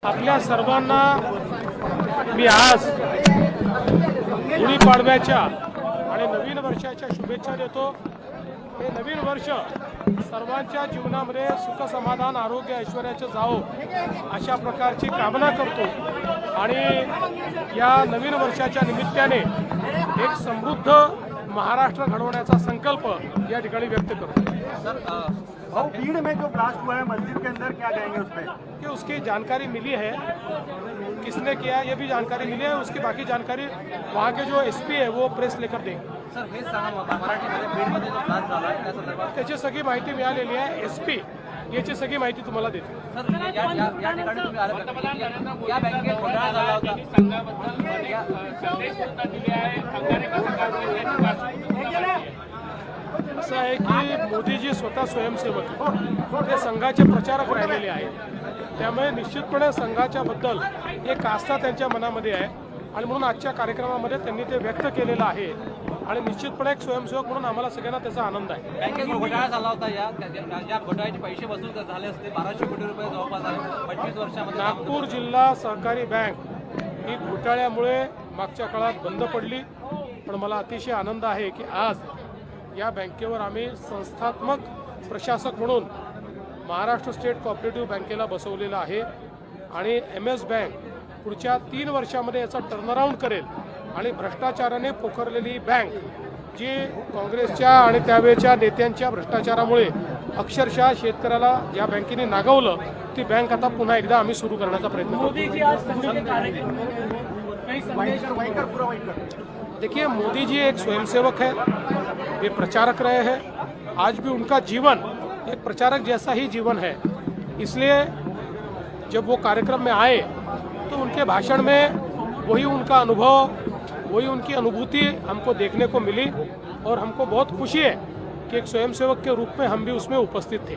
आपल्या सर्वांना मी आज गुढीपाडव्याच्या आणि नवीन वर्षाच्या शुभेच्छा देतो। हे नवीन वर्ष सर्वांच्या जीवनामध्ये सुख समाधान आरोग्य ऐश्वर्याचे जावो अशा प्रकारची कामना करतो आणि या नवीन वर्षाच्या निमित्ताने एक समृद्ध महाराष्ट्र घडवण्याचा संकल्प या ठिकाणी व्यक्त करतो। भाऊ, भीड़ में जो ब्लास्ट हुआ है मस्जिद के अंदर, क्या कहेंगे उस पर? कि उसकी जानकारी मिली है, किसने किया ये भी जानकारी मिली है। उसकी बाकी जानकारी वहाँ के जो एसपी है वो प्रेस लेकर देंगे। सर हे सांगा मराठीमध्ये बीडमध्ये जो ब्लास्ट झाला त्या संदर्भात त्याची सगळी माहिती मिळालेली आहे। एसपी याची सगळी माहिती तुम्हाला देते। सर या ठिकाणी तुम्ही आले या बँकेत घोटाळा झाला होता असं आहे की मोदीजी स्वतः स्वयंसेवक ते संघाचे प्रचारक राहिलेले आहेत, त्यामुळे निश्चितपणे संघाच्या बद्दल एक आस्था त्यांच्या मनामध्ये आहे आणि म्हणून आजच्या कार्यक्रमामध्ये त्यांनी ते व्यक्त केलेलं आहे आणि निश्चितपणे एक स्वयंसेवक म्हणून आम्हाला सगळ्यांना त्याचा आनंद आहे। बँकेत घोटाळा झाला होता, या घोटाळ्याचे पैसे वसूल झाले असते 1200 कोटी रुपये जवळपास झाले 25 वर्षामध्ये। नागपूर जिल्हा सहकारी बँक ही घोटाळ्यामुळे मागच्या काळात बंद पडली, पण मला अतिशय आनंद आहे की आज या बँकेवर आम्ही संस्थात्मक प्रशासक म्हणून महाराष्ट्र स्टेट कोऑपरेटिव्ह बँकेला बसवलेलं आहे आणि MS बँक पुढच्या 3 वर्षामध्ये याचा टर्नअराउंड करेल आणि भ्रष्टाचाराने पोखरलेली बँक जी काँग्रेसच्या आणि त्यावेळच्या नेत्यांच्या भ्रष्टाचारामुळे अक्षरशः शेतकऱ्याला ज्या बँकेने नागवलं ती बँक आता पुन्हा एकदा आम्ही सुरू करण्याचा प्रयत्न करतो। देखिए, मोदी जी एक स्वयंसेवक है, वे प्रचारक रहे हैं। आज भी उनका जीवन एक प्रचारक जैसा ही जीवन है, इसलिए जब वो कार्यक्रम में आए तो उनके भाषण में वही उनका अनुभव, वही उनकी अनुभूति हमको देखने को मिली और हमको बहुत खुशी है कि एक स्वयंसेवक के रूप में हम भी उसमें उपस्थित थे।